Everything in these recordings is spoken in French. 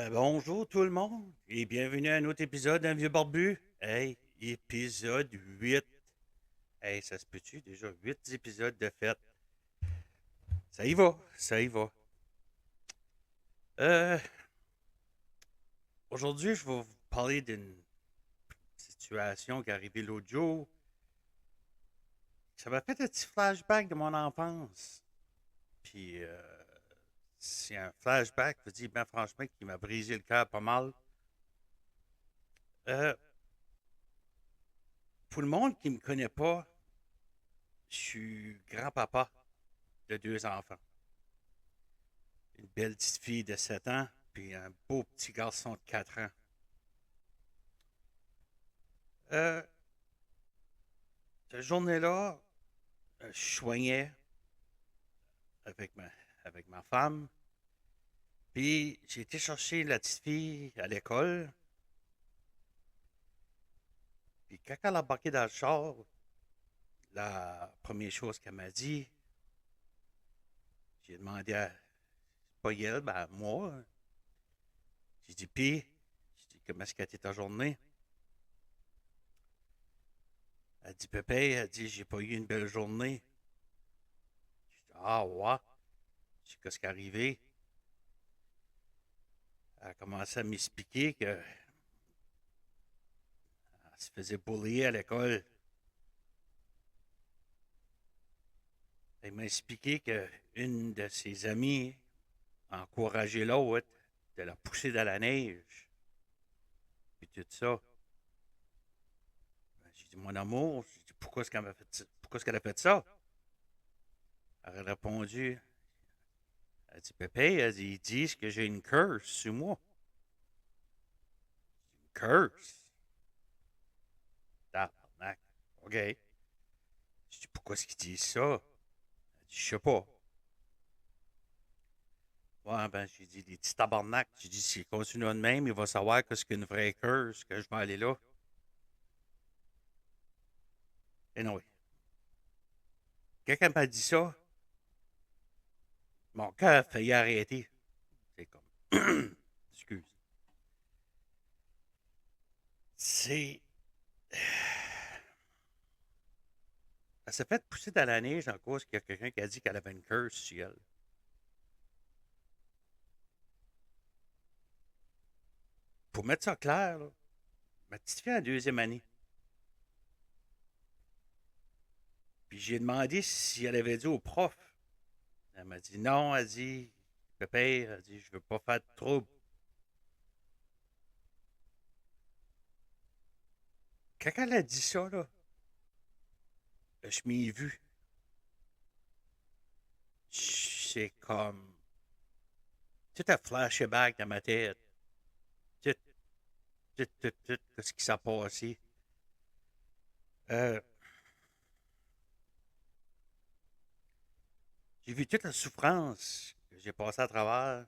Bonjour tout le monde et bienvenue à un autre épisode d'un vieux barbu. Hey, épisode 8. Hey, ça se peut-tu? Déjà 8 épisodes de fête. Ça y va, ça y va. Euh, Aujourd'hui, je vais vous parler d'une situation qui est arrivée l'autre jour. Ça m'a fait un petit flashback de mon enfance. Puis, c'est un flashback, je vous dis, ben franchement, qui m'a brisé le cœur pas mal. Euh, pour le monde qui me connaît pas, je suis grand-papa de deux enfants. Une belle petite fille de 7 ans, puis un beau petit garçon de 4 ans. Euh, Cette journée-là, je soignais avec ma femme, puis j'ai été chercher la petite fille à l'école, puis quand elle a embarqué dans le char, la première chose qu'elle m'a dit, j'ai demandé à, pas elle, ben à moi, j'ai dit, puis, j'ai dit, comment est-ce qu'a été ta journée? Elle dit, Pépé, elle dit, j'ai pas eu une belle journée. J'ai dit, ah ouais, je sais qu'est-ce qui est arrivé. Elle a commencé à m'expliquer qu'elle se faisait bullier à l'école. Elle m'a expliqué qu'une de ses amies a encouragé l'autre de la pousser dans la neige. Puis tout ça. J'ai dit, mon amour, j'ai dit, pourquoi est-ce qu'elle a fait ça? Pourquoi est-ce qu'elle a fait ça? Elle a répondu, elle dit, Pépé, elle dit, ils disent que j'ai une curse sur moi. Une curse? Tabarnak. OK. J'ai dit, pourquoi est-ce qu'ils disent ça? Elle dit, je sais pas. Ouais, ben, j'ai dit, les petits tabarnak. J'ai dit, s'il continue de même, il va savoir que c'est qu'une vraie curse, que je vais aller là. Et non, oui. Quelqu'un m'a dit ça, mon cœur a failli arrêter. C'est comme, excuse. C'est, elle s'est fait pousser dans la neige en cause qu'il y a quelqu'un qui a dit qu'elle avait une curse sur elle. Pour mettre ça clair, là, ma petite fille en deuxième année. Puis j'ai demandé si elle avait dit au prof. Elle m'a dit non, elle dit, Pépé, elle dit, je veux pas faire de trouble. Quand elle a dit ça, là, je m'y ai vu. C'est comme, tout a flashé back dans ma tête. Tout, tout ce qui s'est passé. Euh, j'ai vu toute la souffrance que j'ai passée à travers.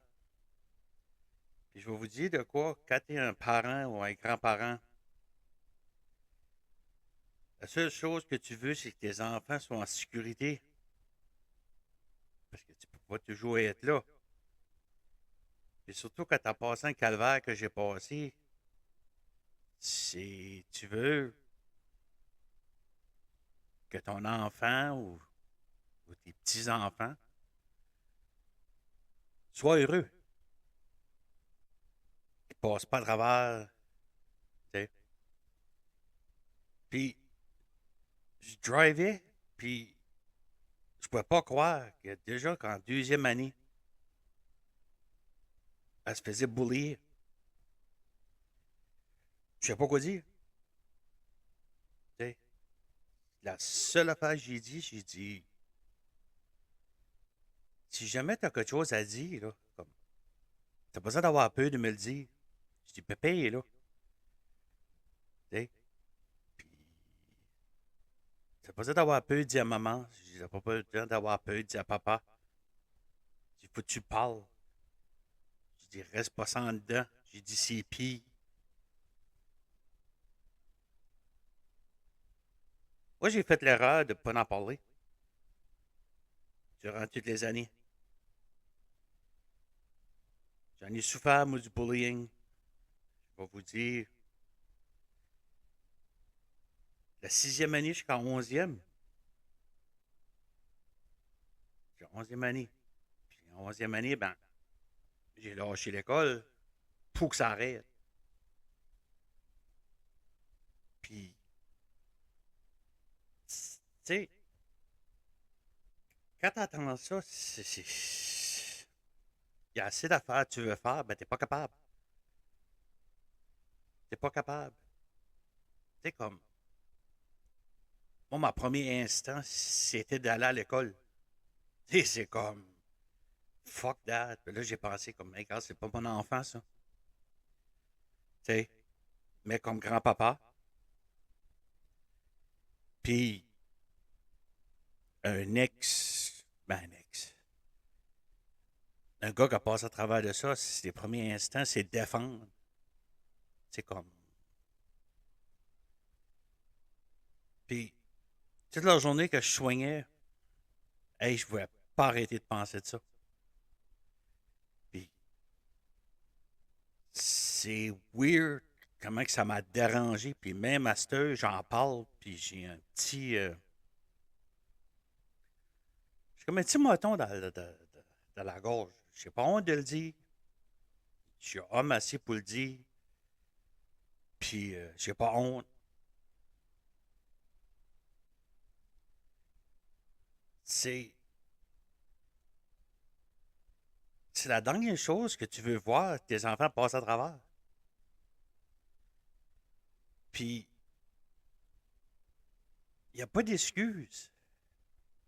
Puis je vais vous dire de quoi, quand tu es un parent ou un grand-parent, la seule chose que tu veux, c'est que tes enfants soient en sécurité. Parce que tu peux pas toujours être là. Et surtout quand tu as passé un calvaire que j'ai passé, c'est tu veux que ton enfant ou tes petits-enfants soient heureux. Qu'ils passent pas à travers. Tu sais. Puis je drivais, puis je pouvais pas croire que déjà qu'en deuxième année, elle se faisait bullier. Je sais pas quoi dire. Tu sais. La seule affaire que j'ai dit, si jamais tu as quelque chose à dire, là, comme, t'as pas besoin d'avoir peur de me le dire. Je dis, Pépé est là. Tu sais. Puis, t'as pas besoin d'avoir peur de dire à maman. Je dis, t'as pas besoin d'avoir peur de dire à papa. Je dis, faut que tu parles. Je dis, reste pas sans dedans. J'ai dit, c'est pire. Moi, j'ai fait l'erreur de pas en parler durant toutes les années. J'en ai souffert, moi, du bullying. Je vais vous dire, la sixième année jusqu'en onzième. J'ai onzième année. Puis en onzième année, ben, j'ai lâché l'école pour que ça arrête. Puis, tu sais, quand t'entends ça, il y a assez d'affaires que tu veux faire, ben t'es pas capable. T'es pas capable. Tu sais, comme, moi, ma premier instant, c'était d'aller à l'école. Tu sais, c'est comme, fuck that. Puis là, j'ai pensé comme, hey, gars, c'est pas mon enfant, ça. Tu sais, mais comme grand-papa. Puis, un ex, un gars qui a passé à travers de ça, ses premiers instants, c'est défendre. C'est comme, puis, toute la journée que je soignais, hey, je pouvais pas arrêter de penser de ça. Puis, c'est weird comment que ça m'a dérangé. Puis même à cette heure, j'en parle, puis j'ai un petit... j'ai comme un petit moton dans la gorge. J'ai pas honte de le dire. Je suis homme assez pour le dire. Puis j'ai pas honte. C'est, c'est la dernière chose que tu veux voir tes enfants passer à travers. Puis il n'y a pas d'excuse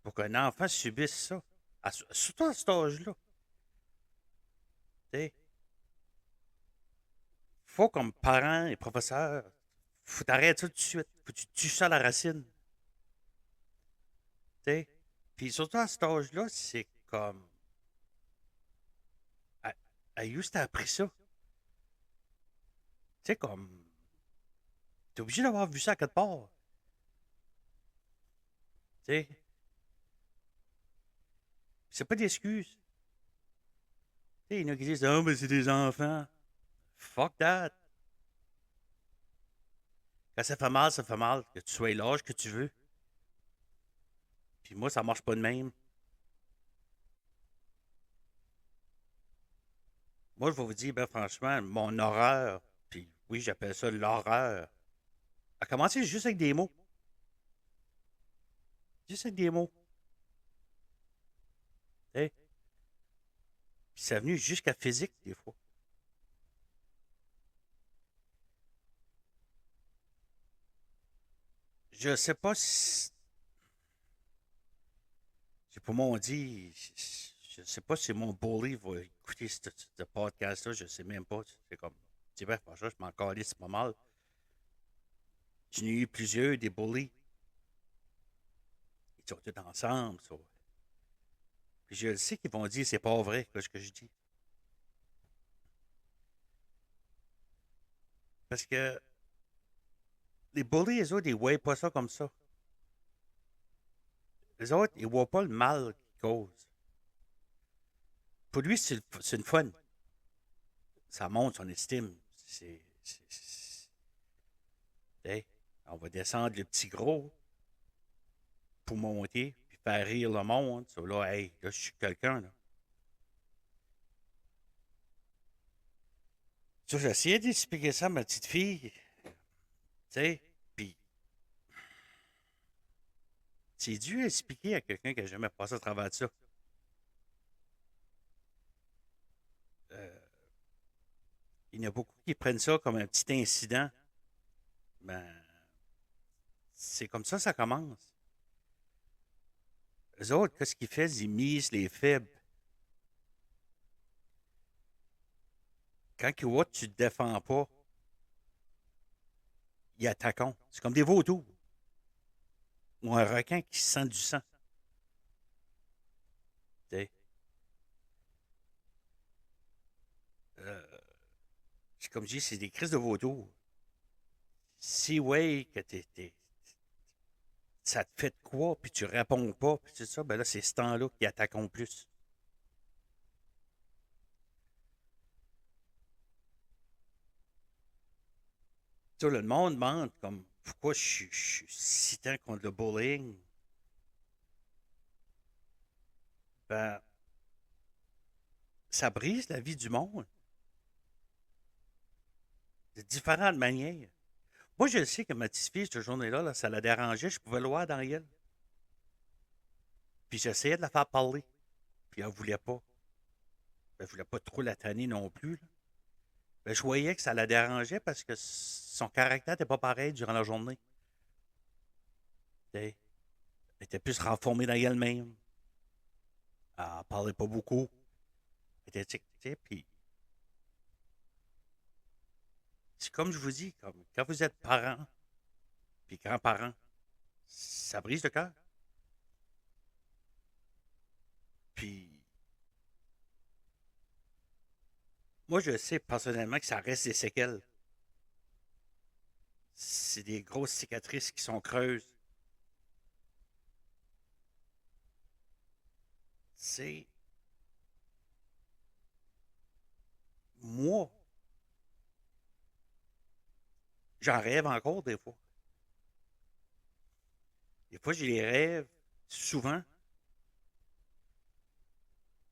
pour qu'un enfant subisse ça. Surtout à cet âge-là. Tu faut comme parents et professeurs, faut t'arrêter ça tout de suite. Faut que tu tues ça à la racine. T'sais. Puis surtout à cet âge-là, c'est comme. Ayus t'a appris ça. Tu sais, comme. T'es obligé d'avoir vu ça à quelque part. Tu sais. C'est pas d'excuse. Tu sais, il y en a qui disent, oh, mais c'est des enfants. Fuck that. Quand ça fait mal, ça fait mal. Que tu sois l'âge que tu veux. Puis moi, ça marche pas de même. Moi, je vais vous dire, ben franchement, mon horreur, puis oui, j'appelle ça l'horreur, a commencé juste avec des mots. Juste avec des mots. T'sais. Puis c'est venu jusqu'à physique, des fois. Je sais pas si. C'est pour mon dit. Je sais pas si mon bully va écouter ce podcast-là. Je sais même pas. C'est comme. Tu sais, franchement, je m'en calisse pas mal. J'en ai eu plusieurs, des bullies. Ils sont tous ensemble. Ça. Puis je sais qu'ils vont dire c'est pas vrai, ce que je dis. Parce que les bullies, les autres, ils voient pas ça comme ça. Les autres, ils voient pas le mal qu'ils causent. Pour lui, c'est une fun. Ça monte son estime. Hey, on va descendre le petit gros pour monter, puis faire rire le monde. So, là, hey, là, je suis quelqu'un. Là. So, j'ai essayé d'expliquer ça à ma petite fille. Tu sais, puis c'est dû expliquer à quelqu'un qui n'a jamais passé à travers de ça. Euh, il y en a beaucoup qui prennent ça comme un petit incident. Ben, c'est comme ça commence. Les autres, qu'est-ce qu'ils font? Ils misent les faibles. Quand ils voient que tu ne te défends pas, ils attaquent. C'est comme des vautours ou un requin qui sent du sang. T'sais. Euh, c'est comme je dis, c'est des crises de vautours. Si ouais que ça te fait de quoi, puis tu réponds pas, puis c'est ça, ben là, c'est ce temps-là qui attaquent plus. Tout le monde demande comme pourquoi je suis si tant contre le bullying. Ben, ça brise la vie du monde de différentes manières. Moi, je sais que ma petite fille, cette journée-là, là, ça la dérangeait, je pouvais le voir dans elle. Puis j'essayais de la faire parler. Puis elle voulait pas. Ben, je voulais pas trop la tanner non plus, là. Ben, je voyais que ça la dérangeait parce que son caractère n'était pas pareil durant la journée. Elle était plus renfermée dans elle-même. Elle parlait pas beaucoup. Elle était tic, puis c'est comme je vous dis, comme quand vous êtes parents puis grands-parents, ça brise le cœur. Puis moi, je sais personnellement que ça reste des séquelles. C'est des grosses cicatrices qui sont creuses. C'est moi, j'en rêve encore des fois. Des fois, j'ai les rêves souvent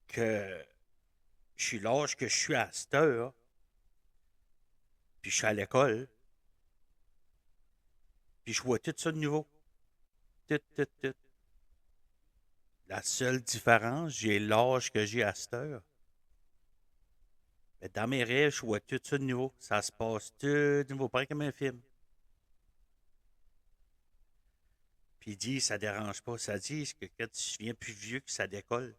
que je suis l'âge que je suis à cette heure, puis je suis à l'école, puis je vois tout ça de nouveau. Tout, tout, tout. La seule différence, j'ai l'âge que j'ai à cette heure. Mais dans mes rêves, je vois tout ça de nouveau. Ça se passe tout de nouveau, pareil comme un film. Puis il dit, ça dérange pas. Ça dit que quand tu deviens plus vieux, que ça décolle.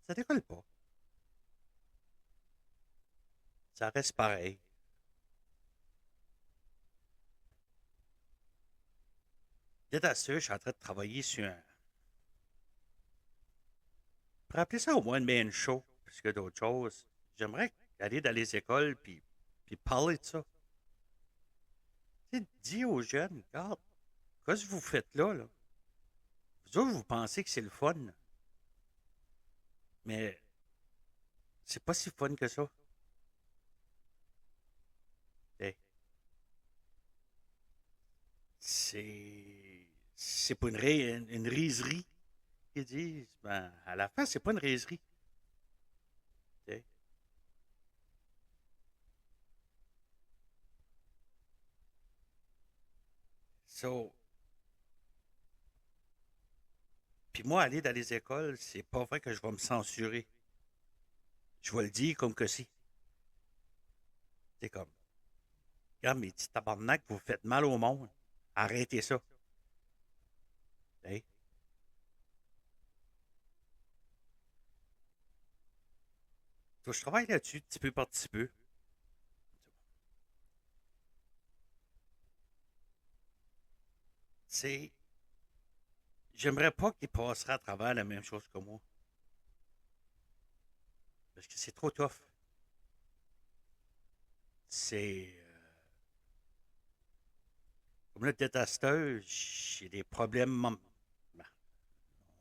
Ça décolle pas. Ça reste pareil. Dès à ce, je suis en train de travailler sur un. Pour appeler ça au moins une main show, plus que d'autres choses. J'aimerais aller dans les écoles puis parler de ça. Tu sais, dis aux jeunes, regarde, qu'est-ce que vous faites là? Vous autres, vous pensez que c'est le fun, mais c'est pas si fun que ça. Hey, c'est pas une riserie qu'ils disent. Ben, à la fin, c'est pas une riserie. Hey. So, puis moi, aller dans les écoles, c'est pas vrai que je vais me censurer. Je vais le dire comme que si. C'est comme, regarde mes petits tabarnak, vous faites mal au monde. Arrêtez ça. Hey. So, je travaille là-dessus, petit peu par petit peu. C'est, j'aimerais pas qu'ils passeraient à travers la même chose que moi. Parce que c'est trop tough. C'est, comme le détesteur, j'ai des problèmes, ben,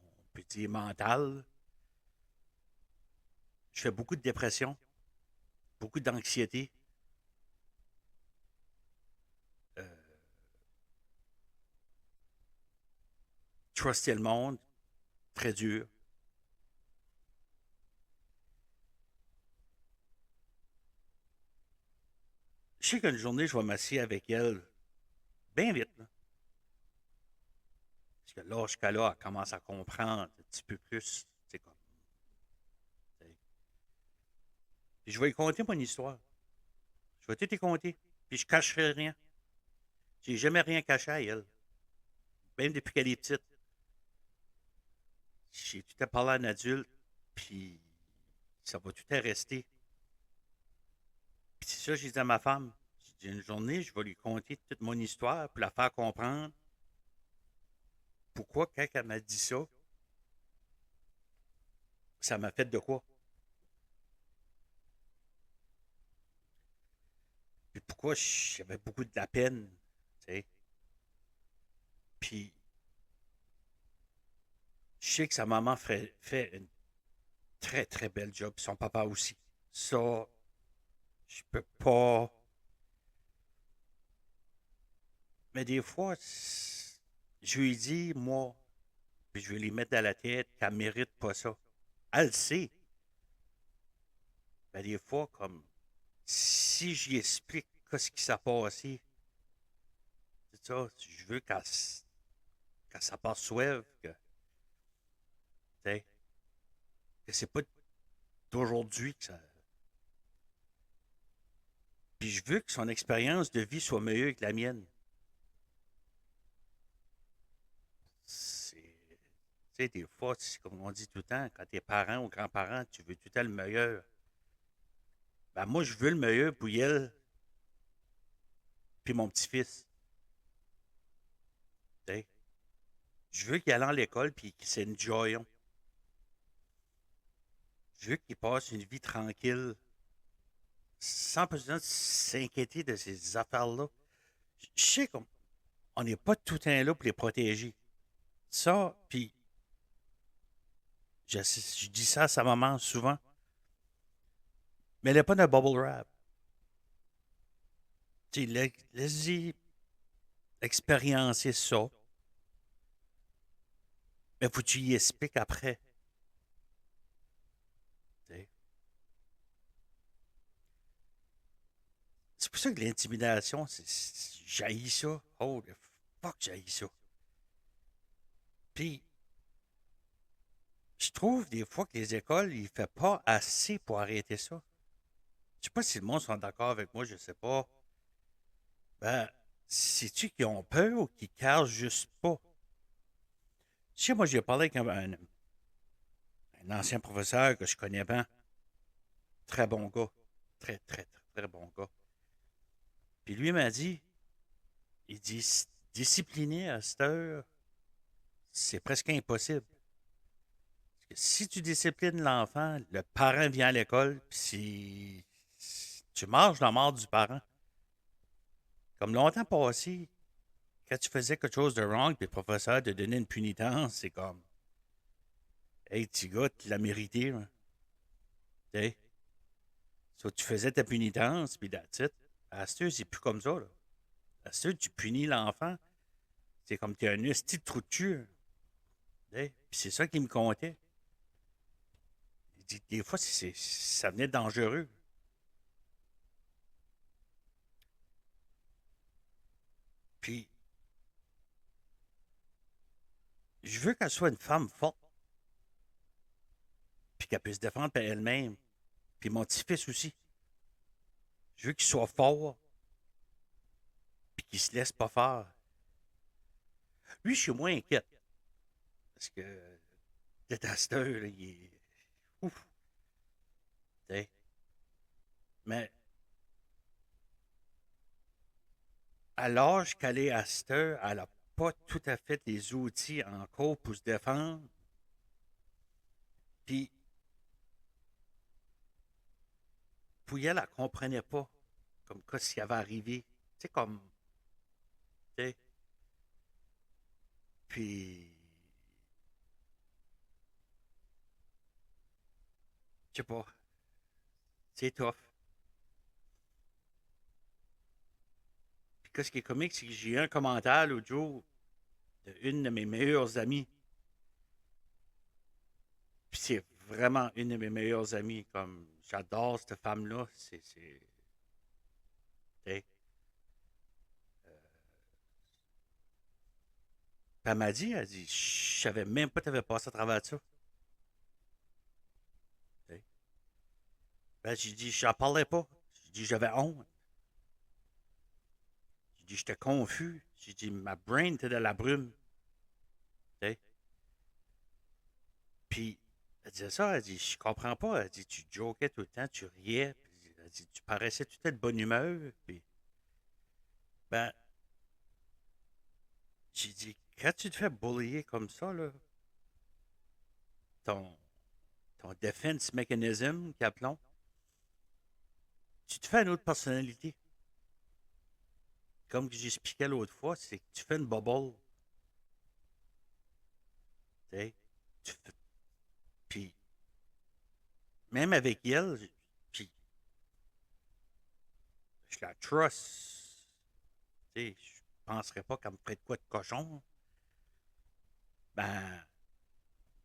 on peut dire mental. Je fais beaucoup de dépression, beaucoup d'anxiété. Euh, Truster le monde, très dur. Je sais qu'une journée, je vais m'asseoir avec elle bien vite, là. Parce que l'âge qu'elle a, elle commence à comprendre un petit peu plus. C'est comme. Puis je vais lui conter mon histoire. Je vais tout lui conter. Puis je cacherai rien. J'ai jamais rien caché à elle. Même depuis qu'elle est petite. J'ai tout à parler à un adulte. Puis ça va tout à rester. Puis c'est ça, j'ai dit à ma femme. J'ai dit une journée, je vais lui conter toute mon histoire pour la faire comprendre pourquoi, quand elle m'a dit ça m'a fait de quoi. Puis pourquoi j'avais beaucoup de la peine. Tu sais. Puis je sais que sa maman fait une très, très belle job. Son papa aussi. Ça, je peux pas. Mais des fois, je lui dis, moi, puis je vais lui mettre dans la tête qu'elle mérite pas ça. Elle le sait. Mais des fois, comme, si j'y explique ce qui s'est passé, c'est ça, je veux qu'elle s'aperçoive tu sais, que c'est pas d'aujourd'hui que ça. Puis je veux que son expérience de vie soit meilleure que la mienne. C'est. Tu sais, des fois, comme on dit tout le temps, quand t'es parent ou grand-parent, tu veux tout le temps le meilleur. Ben moi, je veux le meilleur pour elle puis mon petit-fils. Tu sais. Je veux qu'il aille à l'école puis qu'il s'enjoye. Je veux qu'il passe une vie tranquille, sans besoin de s'inquiéter de ces affaires-là. Je sais qu'on n'est pas tout le temps là pour les protéger. Ça, puis je dis ça à sa maman souvent, mais elle n'a pas de bubble wrap. Tu sais, laisse-y expériencer ça, mais faut que tu y expliques après. Tu sais. C'est pour ça que l'intimidation, j'haïs ça. Oh, le fuck, j'haïs ça. Puis, je trouve des fois que les écoles, ils ne font pas assez pour arrêter ça. Je sais pas si le monde sont d'accord avec moi, je sais pas. Ben, c'est-tu qu'ils ont peur ou qu'ils cachent juste pas? Tu sais, moi, j'ai parlé avec un ancien professeur que je connais bien. Très bon gars. Très, très, très, très bon gars. Puis lui m'a dit, il dit, discipliner à cette heure, c'est presque impossible. Parce que si tu disciplines l'enfant, le parent vient à l'école, puis si tu manges la mort du parent. Comme longtemps passé, quand tu faisais quelque chose de wrong, puis le professeur te donnait une punitance, c'est comme, hey, petit gars, tu l'as mérité. Hein. T'sais. So, tu faisais ta punitance, puis that's it. À ce c'est plus comme ça. Là. À ce tu punis l'enfant, c'est comme tu es un esti de trou de cul. Hein. Puis c'est ça qui me comptait. Il dit, des fois, ça venait dangereux. Puis, je veux qu'elle soit une femme forte, puis qu'elle puisse se défendre par elle-même. Puis mon petit-fils aussi. Je veux qu'il soit fort, puis qu'il se laisse pas faire. Lui, je suis moins inquiète. Parce que le détesteur, là, il est. Ouf. T'sais. Mais à l'âge qu'elle est à cette heure, elle n'a pas tout à fait les outils encore pour se défendre. Puis, pour elle, elle ne comprenait pas comme quoi ce qui avait arrivé. Tu sais, comme. Tu sais. Puis, je sais pas. C'est tough. Puis, qu'est-ce qui est comique, c'est que j'ai eu un commentaire l'autre jour d'une de mes meilleures amies. Puis, c'est vraiment une de mes meilleures amies. Comme, j'adore cette femme-là. T'sais. Puis elle dit, je savais même pas que tu avais passé à travers ça. T'sais. Ben, j'ai dit, j'en parlais pas. J'ai dit, j'avais honte. J'ai dit, j'étais confus. J'ai dit, ma brain était dans la brume. T'sais. Puis, elle disait ça, elle dit, je comprends pas. Elle dit, tu jokais tout le temps, tu riais. Puis, elle dit, tu paraissais tout à de bonne humeur. Puis, ben, j'ai dit, quand tu te fais bullier comme ça, là, ton, ton defense mechanism, qu'appelons, tu te fais une autre personnalité. Comme j'expliquais l'autre fois, c'est que tu fais une bubble. T'sais. Tu fais- Puis, même avec elle, puis, je la trust. Tu sais, penserais pas qu'elle me ferait de quoi de cochon. Ben,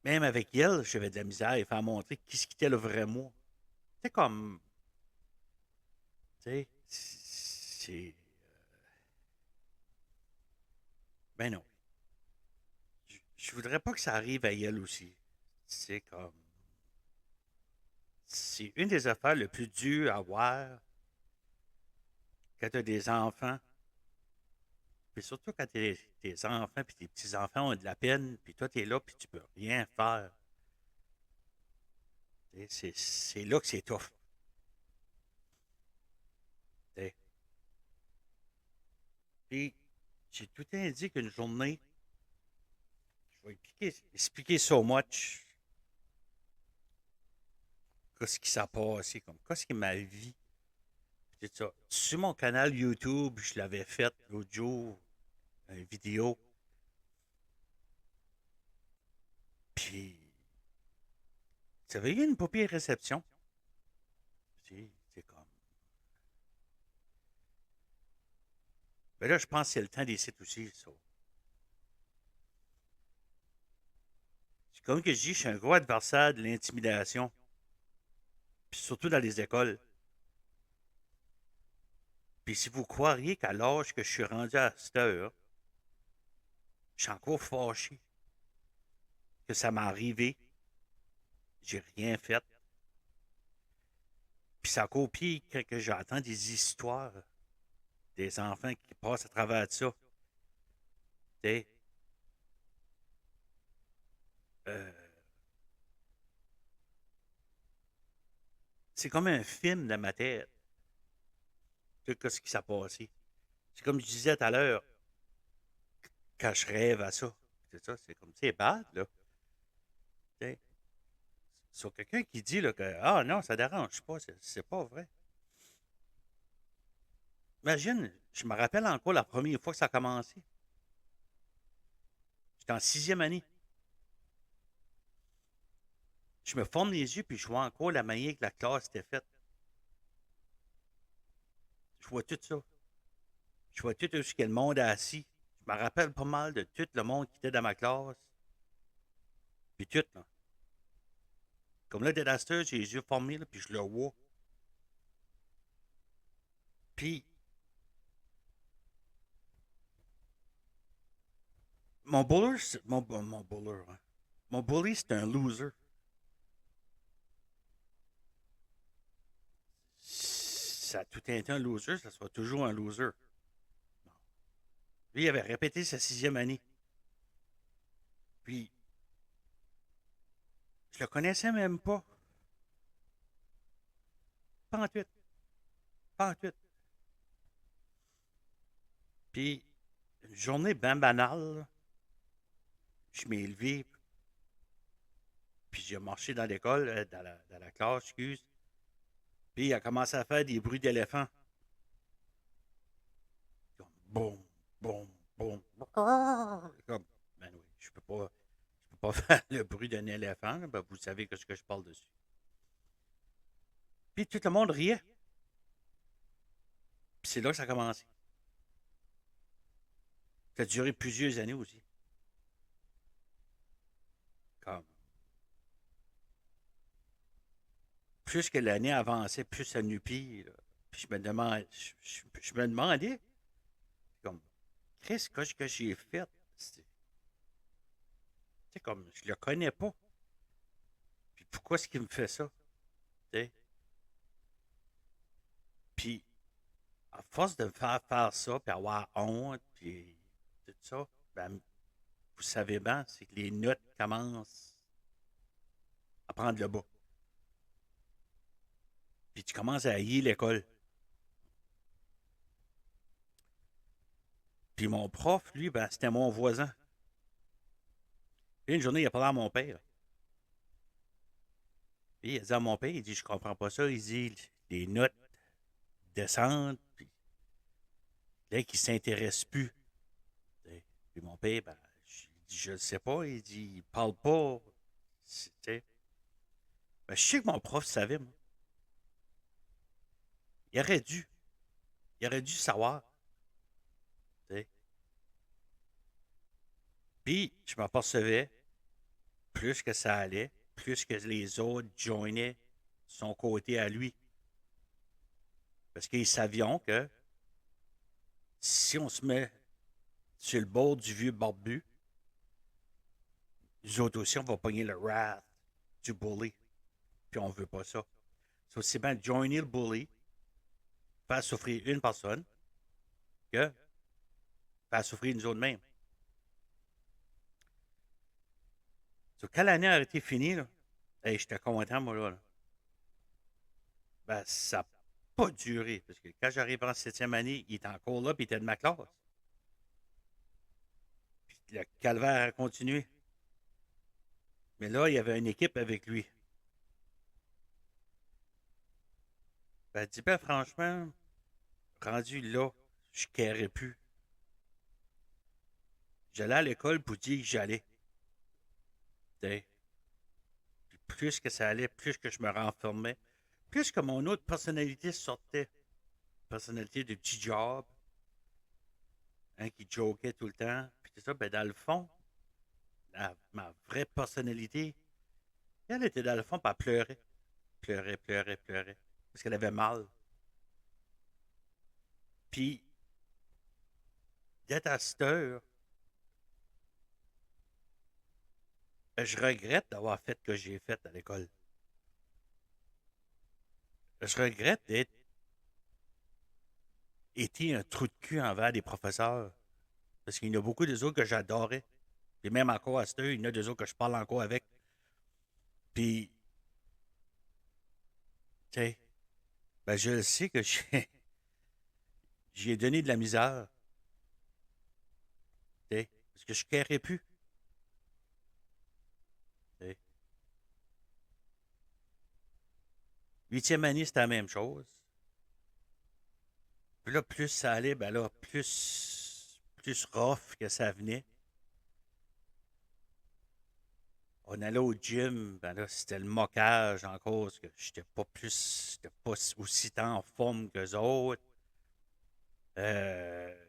même avec elle, j'avais de la misère à faire montrer qui ce qui était le vrai moi. C'est comme, tu sais, c'est... Ben non. Je voudrais pas que ça arrive à elle aussi. C'est comme... C'est une des affaires les plus dures à voir quand tu as des enfants. Puis surtout quand tes enfants puis tes petits-enfants ont de la peine, puis toi, tu es là, puis tu peux rien faire. C'est là que c'est tough. T'sais. Puis j'ai tout indiqué qu'une journée, je vais expliquer so much, qu'est-ce qui s'est passé, comme qu'est-ce qui est ma vie. C'est ça. Sur mon canal YouTube, je l'avais fait l'autre jour, une vidéo. Puis, ça avait eu une pas pire réception. C'est comme. Mais là, je pense que c'est le temps des sites aussi. Ça. C'est comme que je dis, je suis un gros adversaire de l'intimidation. Puis surtout dans les écoles. Puis si vous croiriez qu'à l'âge que je suis rendu à cette heure, je suis encore fâché que ça m'est arrivé, j'ai rien fait. Puis c'est encore pire quand j'entends des histoires des enfants qui passent à travers de ça. T'sais, euh, c'est comme un film dans ma tête, tout ce qui s'est passé. C'est comme je disais tout à l'heure, quand je rêve à ça. C'est ça, c'est comme, c'est bad, là. T'sais. Sur quelqu'un qui dit là, que, ah non, ça dérange pas, c'est pas vrai. Imagine, je me rappelle encore la première fois que ça a commencé. J'étais en sixième année. Je me forme les yeux, puis je vois encore la manière que la classe était faite. Je vois tout ça. Je vois tout ce que le monde a assis. Je me rappelle pas mal de tout le monde qui était dans ma classe. Puis tout, là. Comme là, Dedaster, j'ai les yeux formés, là, puis je le vois. Puis, mon buller, mon buller, hein. Mon bully, c'est un loser. Ça a tout été un loser, ça sera toujours un loser. Lui, il avait répété sa sixième année. Puis, je le connaissais même pas. Pas en tout. Pas en tout. Puis, une journée bien banale, là, je m'ai levé, puis j'ai marché dans l'école, dans la classe, excuse. Puis, il a commencé à faire des bruits d'éléphant. Comme boum, boum, boum. Comme, ben oui, je peux pas faire le bruit d'un éléphant, là, ben vous savez ce que je parle dessus. Puis, tout le monde riait. Puis, c'est là que ça a commencé. Ça a duré plusieurs années aussi. Comme, plus que l'année avançait, plus ça nuit. Là. Puis je me demandais, comme, qu'est-ce que j'ai fait? C'est comme, je le connais pas. Puis pourquoi est-ce qu'il me fait ça? T'sais? Puis, à force de me faire ça, puis avoir honte, puis tout ça, ben, vous savez bien, c'est que les notes commencent à prendre le bas. Puis tu commences à haïr l'école. Puis mon prof, lui, ben, c'était mon voisin. Puis une journée, il a parlé à mon père. Puis il a dit à mon père, il dit, je comprends pas ça. Il dit, les notes descendent, puis là, qu'il s'intéresse plus. Puis mon père, ben, je ne sais pas. Il dit, il parle pas. Ben, je sais que mon prof savait, moi. Il aurait dû. Il aurait dû savoir. T'sais. Puis, je m'apercevais, plus que ça allait, plus que les autres joignaient son côté à lui. Parce qu'ils savions que si on se met sur le bord du vieux barbu, nous autres aussi, on va pogner le wrath du bully. Puis on veut pas ça. C'est aussi bien joiner le bully, faire souffrir une personne, que faire souffrir nous autres mêmes. So, quand l'année a été finie, là, hey, j'étais content, moi, là. Ben, ça n'a pas duré. Parce que quand j'arrive en septième année, il était encore là, puis il était de ma classe. Puis le calvaire a continué. Mais là, il y avait une équipe avec lui. Ben, dis ben, franchement, rendu là, je ne plus. J'allais à l'école pour dire que j'allais. Puis plus que ça allait, plus que je me renfermais, plus que mon autre personnalité sortait. Personnalité de petit job, hein, qui jokait tout le temps. Puis tout ça, ben dans le fond, ma vraie personnalité, elle était dans le fond, puis elle pleurait. Pleurait, pleurait, pleurait. Parce qu'elle avait mal. Puis, d'être à cette heure, je regrette d'avoir fait ce que j'ai fait à l'école. Je regrette d'être été un trou de cul envers des professeurs. Parce qu'il y en a beaucoup des autres que j'adorais. Et même encore à cette heure, il y en a des autres que je parle encore avec. Puis, tu sais, ben je le sais que j'ai donné de la misère. T'sais, parce que je ne carais plus. T'sais. Huitième année, c'était la même chose. Puis là, plus ça allait, ben là, plus rough que ça venait. On allait au gym, ben là, c'était le moquage en cause que j'étais pas aussi tant en forme qu'eux autres. Euh,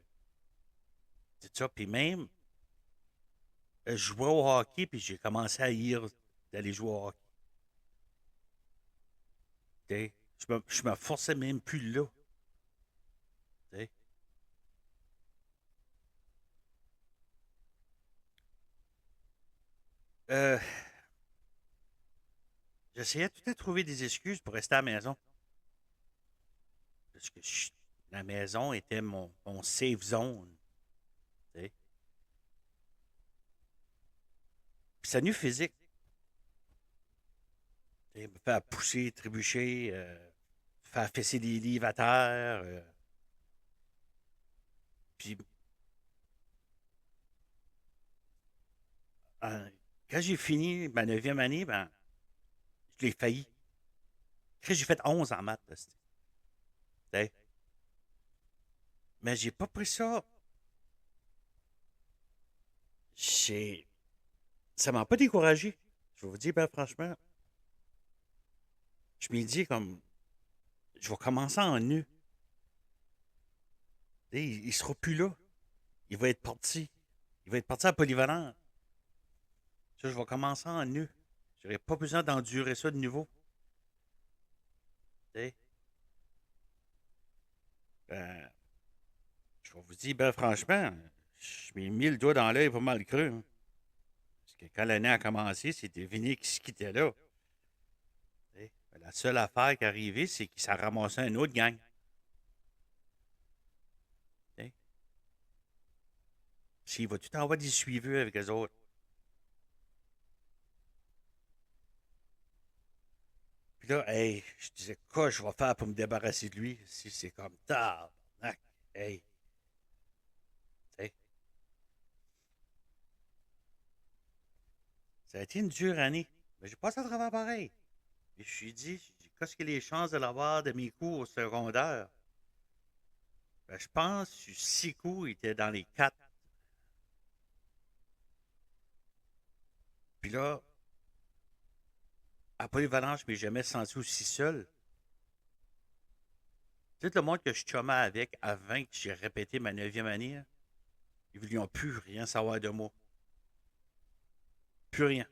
c'est ça, puis même, je jouais au hockey, puis j'ai commencé à haïr d'aller jouer au hockey. T'sais. Je me forçais même plus là. T'sais. Euh, J'essayais tout de trouver des excuses pour rester à la maison. Parce que la maison était mon safe zone. T'sais. Puis ça nu physique. T'sais, me faire pousser, trébucher, faire fesser des livres à terre. Puis euh, quand j'ai fini ma neuvième année, ben, je l'ai failli. J'ai fait 11 en maths. T'sais. Mais j'ai pas pris ça. J'ai... Ça m'a pas découragé. Je vais vous dire, ben, franchement, je me dis comme, je vais commencer en nu. Il sera plus là. Il va être parti. Il va être parti à Polyvalent. Ça, je vais commencer en nu. J'aurais pas besoin d'endurer ça de nouveau. T'sais. Ben, je vais vous dire, ben franchement, je m'ai mis le doigt dans l'œil pas mal cru. Hein. Parce que quand l'année a commencé, c'est devenu qui se quittait là. T'sais. Ben, la seule affaire qui est arrivée, c'est qu'il s'est ramassé un autre gang. T'sais. S'il va tout envoyer des suiveux avec les autres. Puis là, hey, je disais, quoi je vais faire pour me débarrasser de lui? Si c'est comme tard, hey, t'sais. Ça a été une dure année. Mais j'ai passé à travers pareil. Et je suis dit, qu'est-ce que les chances de l'avoir de mes cours au secondaire? Ben, je pense que sur 6 coups, il était dans les 4. Puis là, à Polyvalent, je ne m'ai jamais senti aussi seul. Tout le monde que je chummais avec avant que j'ai répété ma neuvième année, hein, ils ne voulaient plus rien savoir de moi. Plus rien.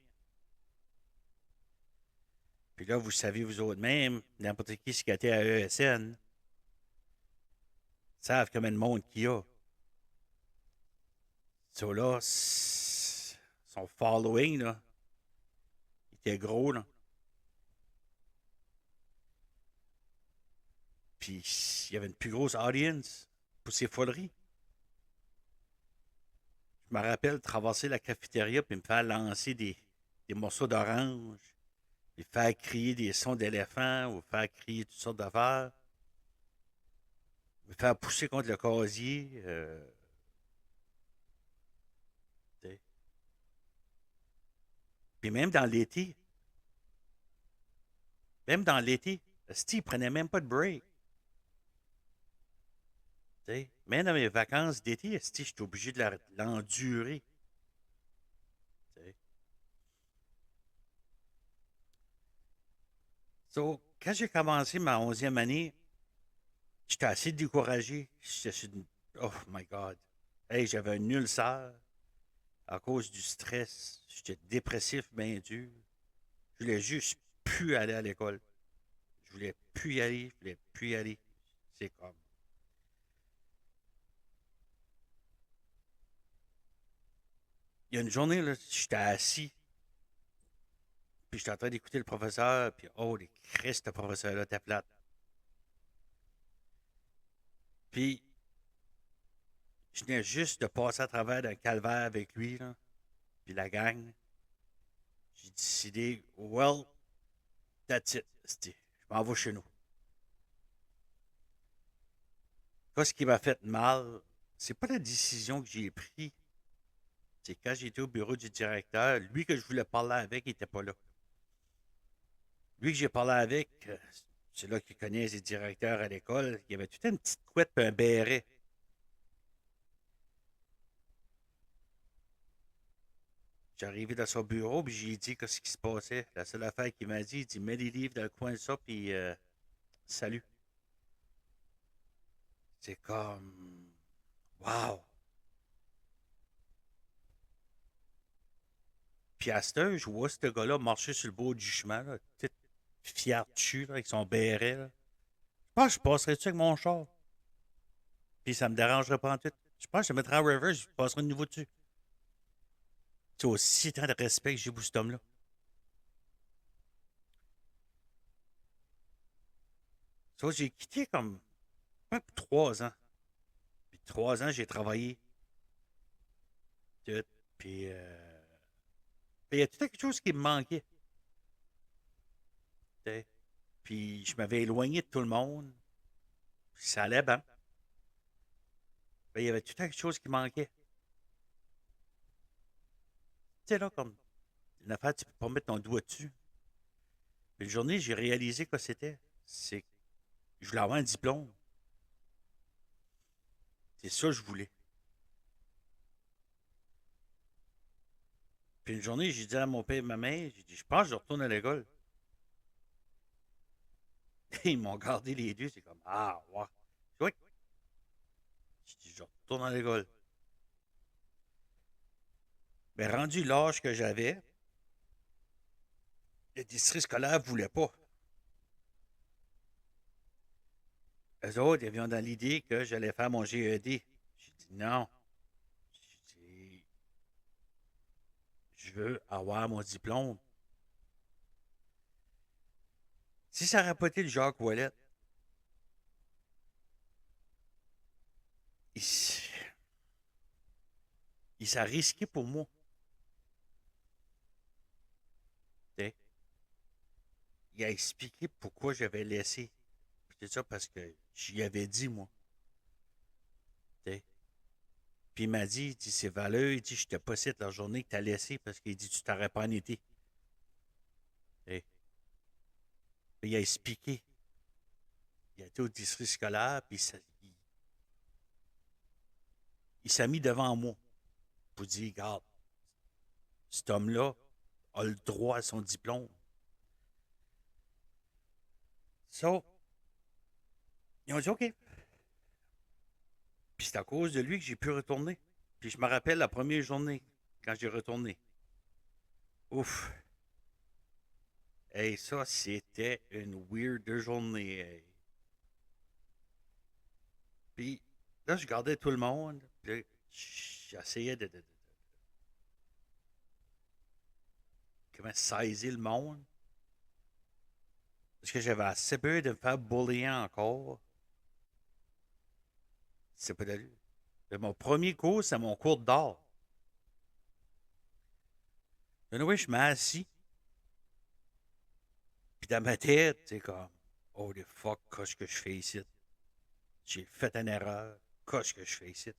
Puis là, vous savez, vous autres même, n'importe qui a été à ESN, savent combien de monde qu'il y a. Ça là, son following, là, il était gros, là. Puis il y avait une plus grosse audience pour ses foleries. Je me rappelle traverser la cafétéria puis me faire lancer des morceaux d'orange, puis faire crier des sons d'éléphant ou faire crier toutes sortes d'affaires, me faire pousser contre le casier. Puis même dans l'été, Steve prenait même pas de break. T'sais. Même dans mes vacances d'été, Steve, j'étais obligé de l'endurer. T'sais. So, quand j'ai commencé ma 11e année, j'étais assez découragé. Oh my God. Hey, j'avais un ulcère à cause du stress. J'étais dépressif, bien dur. Je voulais juste plus aller à l'école. Je voulais plus y aller. Je voulais plus y aller. C'est comme. Il y a une journée, là, j'étais assis, puis j'étais en train d'écouter le professeur, puis oh, les Christ, ce professeur-là, t'es plate. Puis, je venais juste de passer à travers d'un calvaire avec lui, là, puis la gang. J'ai décidé, well, that's it. Je m'en vais chez nous. Ce qui m'a fait mal, c'est pas la décision que j'ai prise. C'est quand j'étais au bureau du directeur, lui que je voulais parler avec, il était pas là. Lui que j'ai parlé avec, c'est là qui connaît les directeurs à l'école, il y avait toute une petite couette et un béret. J'ai arrivé dans son bureau, puis j'ai dit qu'est-ce qui se passait. La seule affaire qu'il m'a dit, il dit mets les livres dans le coin de ça, puis salut. C'est comme. Wow! Puis à cette heure, je vois ce gars-là marcher sur le bord du chemin, là, tout fier dessus, là, avec son béret. Là. Je pense que je passerais dessus avec mon char. Puis ça me dérangerait pas en tout. Je pense que je me mettrais en reverse, je passerais de nouveau dessus. C'est aussi tant de respect que j'ai pour cet homme-là. Ça, j'ai quitté comme pas pour 3 ans. Puis 3 ans, j'ai travaillé tout. Puis il y a tout quelque chose qui me manquait. T'sais. Puis je m'avais éloigné de tout le monde. Puis ça allait bien. Il y avait tout quelque chose qui manquait. Tu sais, là, comme une affaire, tu peux pas mettre ton doigt dessus. Puis une journée, j'ai réalisé quoi c'était. C'est que je voulais avoir un diplôme. C'est ça que je voulais. Puis une journée, j'ai dit à mon père et ma mère, j'ai dit, je pense que je retourne à l'école. Ils m'ont gardé les deux. C'est comme, ah, ouais. Oui. J'ai dit, je retourne à l'école. Mais rendu l'âge que j'avais, le district scolaire ne voulait pas. Eux autres, ils avaient dans l'idée que j'allais faire mon GED. J'ai dit non. J'ai dit, je veux avoir mon diplôme. Si ça n'aurait pas été le Jacques Ouellet, il, il s'est risqué pour moi. T'sais. Il a expliqué pourquoi j'avais laissé. C'est ça parce que j'y avais dit, moi. T'sais. Puis il m'a dit, c'est valeux, il dit, je t'ai pas cité la journée que tu as laissé parce qu'il dit, tu t'aurais pas en été. T'sais. Puis il a expliqué. Il a été au district scolaire, puis il s'est mis devant moi pour dire, regarde, cet homme-là a le droit à son diplôme. So, ils ont dit OK. Puis c'est à cause de lui que j'ai pu retourner. Puis je me rappelle la première journée quand j'ai retourné. Ouf. Hey, ça, c'était une weird journée. Hey. Puis là, je regardais tout le monde. Puis là, j'essayais de comment saisir le monde. Parce que j'avais assez peur de me faire bullier encore. C'est pas d'allure. Mon premier cours, c'est mon cours d'art. Oui, je m'assis. Puis dans ma tête, c'est comme, oh the fuck, qu'est-ce que je fais ici? J'ai fait une erreur. Qu'est-ce que je fais ici?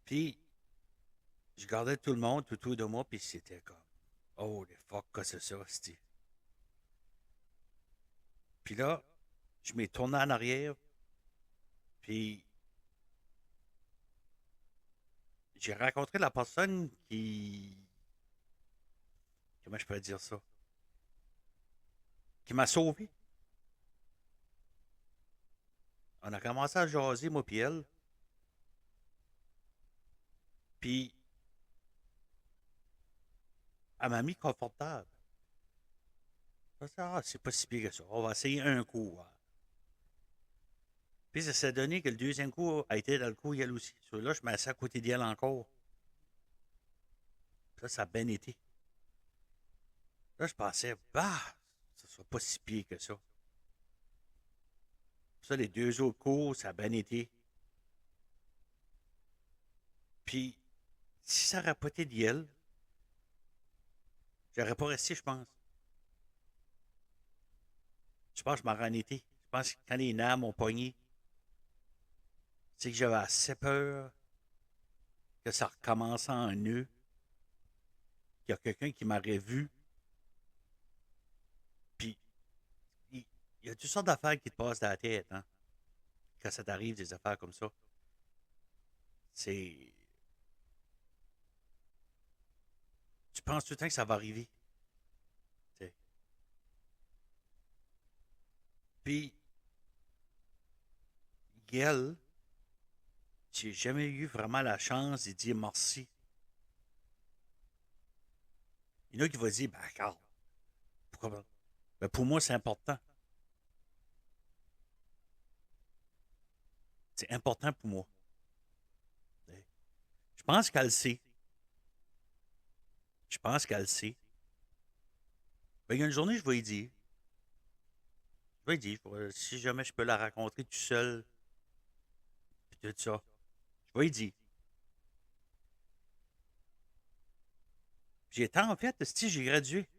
Puis, je regardais tout le monde tout autour de moi, puis c'était comme, oh the fuck, qu'est-ce que c'est ça, c'ti? Puis là, je m'ai tourné en arrière, puis j'ai rencontré la personne qui. Comment je peux dire ça? Qui m'a sauvé. On a commencé à jaser, moi, puis elle. Puis, elle m'a mis confortable. Je me suis dit, ah, c'est pas si pire que ça. On va essayer un coup. Hein. Puis, ça s'est donné que le deuxième coup a été dans le coup, elle aussi. Sur là, je m'assis à côté d'elle encore. Puis là, ça a bien été. Là, je pensais, bah, ça sera pas si pire que ça. Puis ça, les deux autres cours, ça a bien été. Puis, si ça n'aurait pas été d'elle, j'aurais pas resté, je pense. Je pense que je m'en en été. Je pense que quand les nerfs m'ont pogné, c'est que j'avais assez peur que ça recommence en nœud, qu'il y a quelqu'un qui m'aurait vu, puis il, il y a toutes sortes d'affaires qui te passent dans la tête, hein, quand ça t'arrive, des affaires comme ça. C'est. Tu penses tout le temps que ça va arriver. T'sais. Puis, Gail, j'ai jamais eu vraiment la chance de dire merci. Il y en a qui vont dire, ben, regarde, pourquoi pas? Ben, pour moi, c'est important. C'est important pour moi. T'sais. Je pense qu'elle le sait. Je pense qu'elle le sait. Ben, il y a une journée, je vais lui dire. Je vais lui dire, si jamais je peux la rencontrer tout seul, puis tout ça. Je vais lui dire. J'ai été en fait, si j'ai gradué.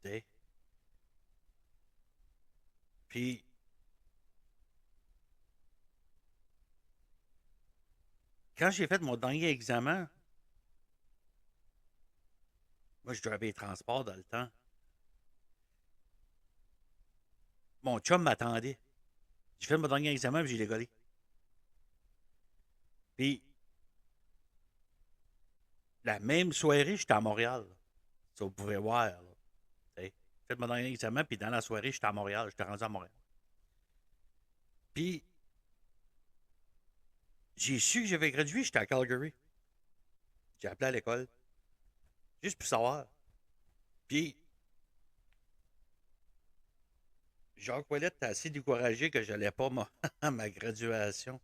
T'sais. Puis, quand j'ai fait mon dernier examen, moi, je devais les transports dans le temps. Mon chum m'attendait. J'ai fait mon dernier examen, puis j'ai décollé. Puis, la même soirée, j'étais à Montréal. Ça, vous pouvez voir. Là. J'ai fait mon dernier examen, puis dans la soirée, j'étais à Montréal. J'étais rendu à Montréal. Puis, j'ai su que j'avais gradué, j'étais à Calgary. J'ai appelé à l'école, juste pour savoir. Puis, Jacques Ouellet était assez découragé que je n'allais pas à ma graduation.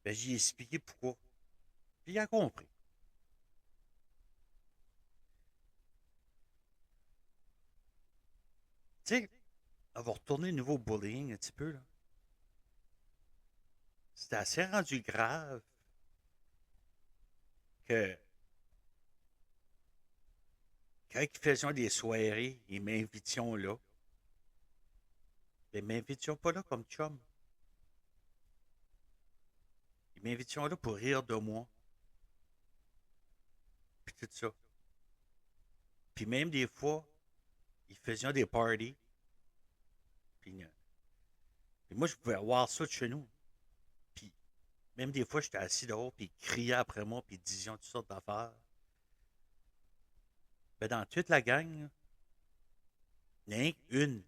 Ben, j'ai expliqué pourquoi. Puis, il a compris. Tu sais, on va retourner au nouveau bullying un petit peu. Là. C'était assez rendu grave que quand ils faisaient des soirées, ils m'invitions là. Ils m'invitions pas là comme chum. Ils m'invitions là pour rire de moi. Puis tout ça. Puis même des fois, ils faisaient des parties. Puis, puis moi, je pouvais voir ça de chez nous. Puis même des fois, j'étais assis dehors, puis ils criaient après moi, puis ils disaient toutes sortes d'affaires. Ben, dans toute la gang, il n'y en a qu'une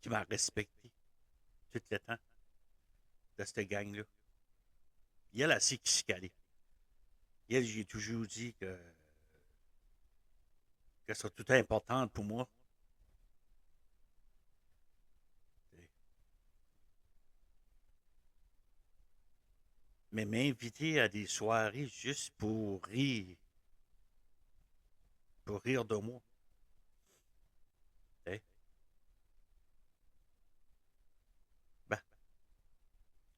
qui m'a respecté tout le temps. de cette gang-là. Elle, elle sait qui se caler. Elle, j'ai toujours dit qu'elle sera tout importante pour moi. Mais m'inviter à des soirées juste pour rire de moi. Hey, ben,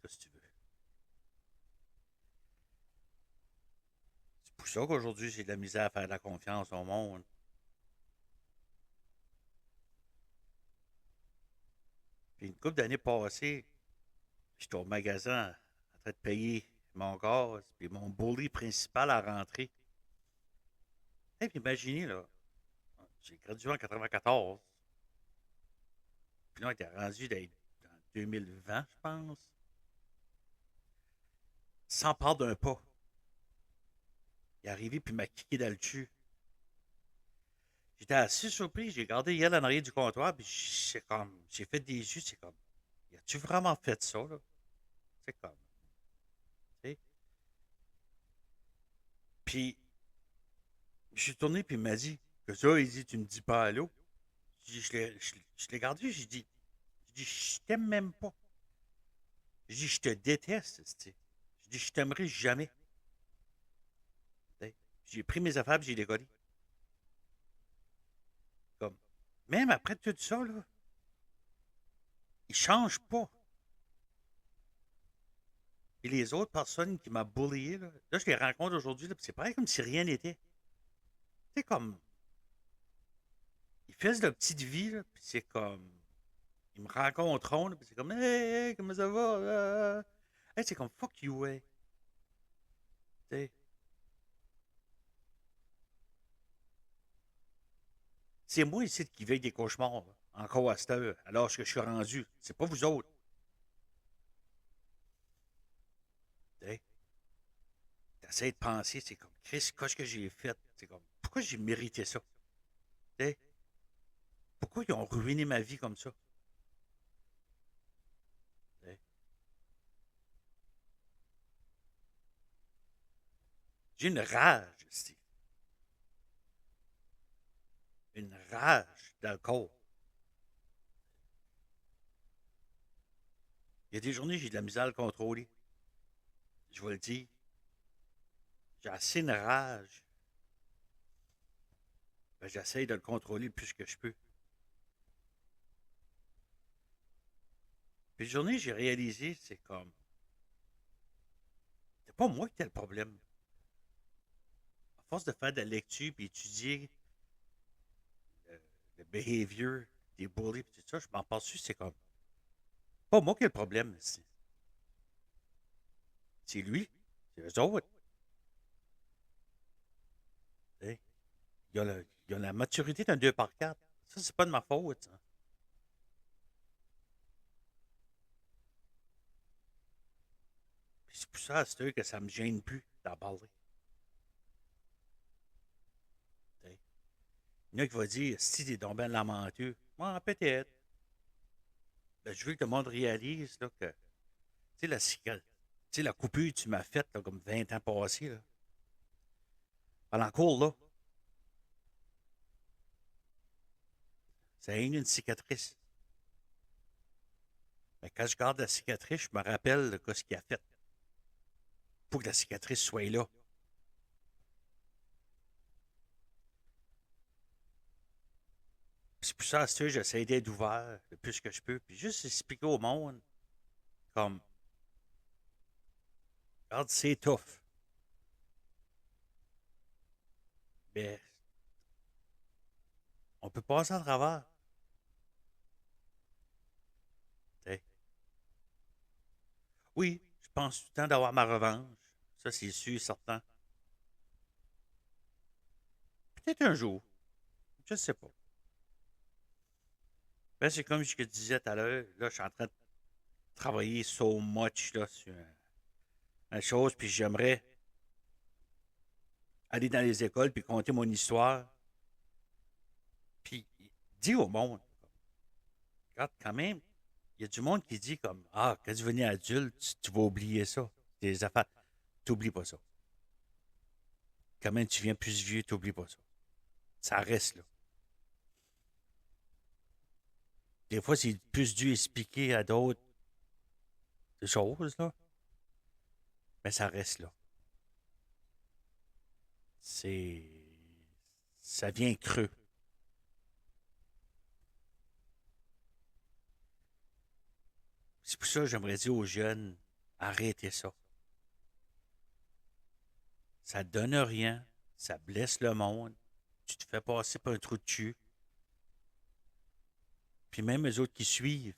qu'est-ce que tu veux? C'est pour ça qu'aujourd'hui, j'ai de la misère à faire de la confiance au monde. Puis une couple d'années passées, j'étais au magasin en train de payer mon gaz, puis mon bully principal a rentré. Hey, puis imaginez, là, j'ai gradué en 94, puis là, on était rendu dans 2020, je pense. Sans part d'un pas. Il est arrivé, puis il m'a kické dans le cul. J'étais assez surpris, j'ai regardé Yel en arrière du comptoir, puis j'ai fait des yeux, c'est comme, as-tu vraiment fait ça, là? C'est comme, tu sais. Puis, je suis tourné, puis il m'a dit, que ça, il dit, tu me dis pas allô? Je l'ai regardé, j'ai dit, je t'aime même pas. J'ai dit, je te déteste, tu sais. J'ai dit, je t'aimerai jamais. T'sais. J'ai pris mes affaires, puis j'ai décollé. Comme, même après tout ça, là, il change pas. Et les autres personnes qui m'ont bullyé, là, je les rencontre aujourd'hui, là, puis c'est pareil comme si rien n'était. C'est comme, ils font de petite vie, là, puis c'est comme, ils me rencontrent, là, puis c'est comme, hey, comment ça va? Hey, c'est comme, fuck you, hey. T'sais. C'est moi ici qui veille des cauchemars, là, encore à cette heure, alors que je suis rendu. C'est pas vous autres. T'sais. T'essaies de penser, c'est comme, Chris, qu'est-ce que j'ai fait? C'est comme, pourquoi j'ai mérité ça? T'sais. Pourquoi ils ont ruiné ma vie comme ça? T'sais. J'ai une rage, Steve. Une rage d'alcool. Il y a des journées, j'ai de la misère à le contrôler. Je vais le dire. J'ai assez de rage. Ben, j'essaye de le contrôler le plus que je peux. Puis une journée, j'ai réalisé, c'est comme, c'est pas moi qui ai le problème. À force de faire de la lecture et étudier le, le behavior des bullies et tout ça, je m'en pense dessus, c'est comme, pas moi qui ai le problème. C'est lui. C'est eux autres. T'sais. Il a la maturité d'un 2 par 4. Ça, c'est pas de ma faute. Ça. Puis c'est pour ça, c'est eux que ça me gêne plus d'en parler. T'sais. Il y en a qui va dire, si t'es donc ben lamenteux. Moi, peut-être. Ben, je veux que le monde réalise là, que, tu sais, la coupure que tu m'as faite là, comme 20 ans passés, là, pendant cours, là, c'est une cicatrice. Mais quand je garde la cicatrice, je me rappelle de ce qu'il a fait pour que la cicatrice soit là. C'est pour ça, que j'essaie d'être ouvert le plus que je peux, puis juste expliquer au monde, comme, regarde, c'est tough. Mais on peut passer à travers. T'sais. Oui, je pense tout le temps d'avoir ma revanche. Ça, c'est sûr, certain. Peut-être un jour. Je ne sais pas. Ben, c'est comme je te disais tout à l'heure. Là, je suis en train de travailler so much là, sur une chose, puis j'aimerais aller dans les écoles puis conter mon histoire. Puis dire au monde, regarde, quand même, il y a du monde qui dit comme ah, quand tu deviens adulte, tu vas oublier ça. Tes affaires. T'oublies pas ça. Quand même tu viens plus vieux, t'oublies pas ça. Ça reste là. Des fois, c'est plus dû expliquer à d'autres choses, là, mais ça reste là. C'est. Ça vient creux. C'est pour ça que j'aimerais dire aux jeunes, arrêtez ça. Ça donne rien, ça blesse le monde, tu te fais passer par un trou de cul. Puis même les autres qui suivent,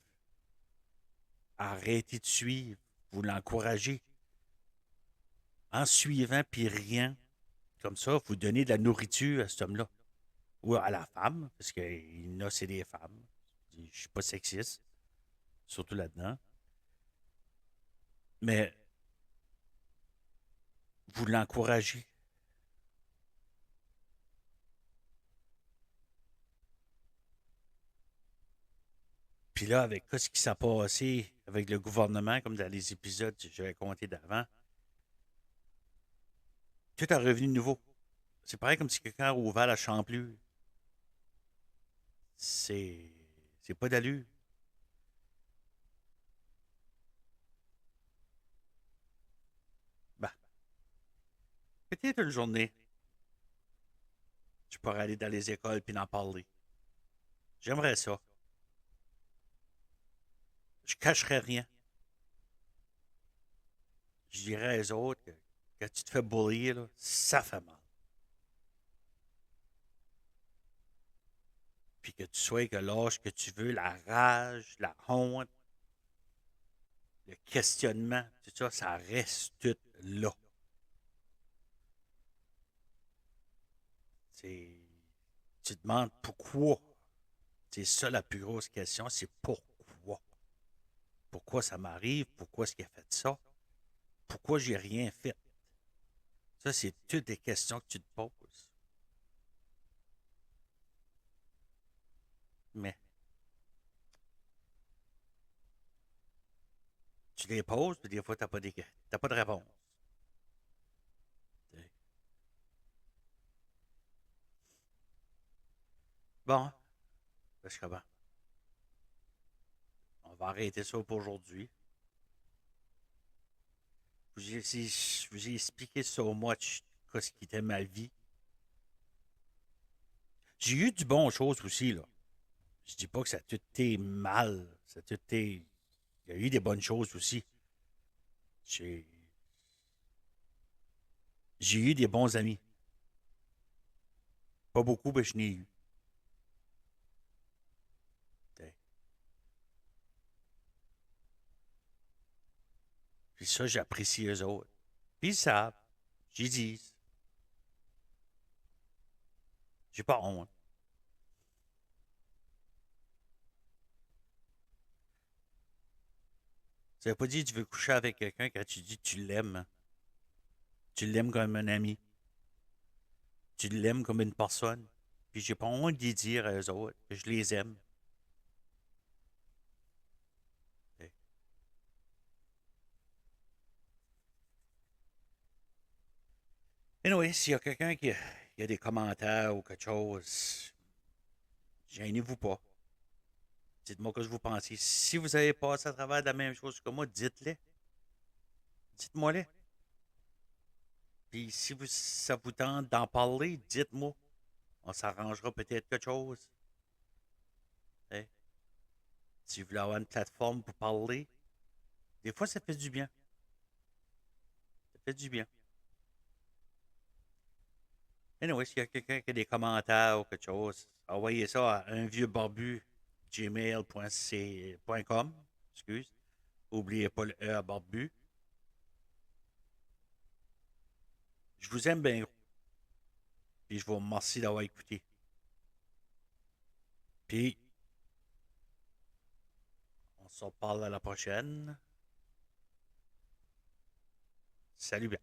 arrêtez de suivre, vous l'encouragez. En suivant puis rien, comme ça, vous donnez de la nourriture à cet homme-là. Ou à la femme, parce qu'il y en a, c'est des femmes. Je ne suis pas sexiste, surtout là-dedans. Mais vous l'encouragez. Puis là, avec ce qui s'est passé avec le gouvernement, comme dans les épisodes que j'avais compté d'avant, tout est revenu nouveau. C'est pareil comme si quelqu'un a ouvert la champlure. C'est. C'est pas d'allure. Ben, peut-être une journée, je pourrais aller dans les écoles puis en parler. J'aimerais ça. Je cacherais rien. Je dirais aux autres que quand tu te fais bullier, là, ça fait mal. Puis que tu sois que l'âge que tu veux, la rage, la honte, le questionnement, tout ça, ça reste tout là. C'est, tu te demandes pourquoi. C'est ça la plus grosse question, c'est pourquoi. Pourquoi ça m'arrive? Pourquoi est-ce qu'il a fait ça? Pourquoi j'ai rien fait? Ça, c'est toutes des questions que tu te poses. Mais tu les poses, puis des fois, t'as pas de réponse. Bon, parce que bon, on va arrêter ça pour aujourd'hui. Je vous ai expliqué so much ce qui était ma vie. J'ai eu du bon chose aussi, là. Je dis pas que ça a tout été mal. Ça a tout été. Il y a eu des bonnes choses aussi. J'ai j'ai eu des bons amis. Pas beaucoup, mais je n'ai eu. Puis ça, j'apprécie eux autres. Puis ils savent. J'y dis. J'ai pas honte. Ça veut pas dire que tu veux coucher avec quelqu'un quand tu dis que tu l'aimes. Tu l'aimes comme un ami. Tu l'aimes comme une personne. Puis j'ai pas honte d'y dire à eux autres que je les aime. Anyway, s'il y a quelqu'un qui a des commentaires ou quelque chose, gênez-vous pas. Dites-moi ce que vous pensez. Si vous avez passé à travers la même chose que moi, dites-le. Dites-moi-le. Puis si ça vous tente d'en parler, dites-moi. On s'arrangera peut-être quelque chose. Hein? Si vous voulez avoir une plateforme pour parler, des fois ça fait du bien. Ça fait du bien. Anyway, s'il y a quelqu'un qui a des commentaires ou quelque chose, envoyez ça à unvieuxbarbu@gmail.com. Excuse. N'oubliez pas le E à barbu. Je vous aime bien, puis je vous remercie d'avoir écouté. Puis, on se reparle à la prochaine. Salut bien.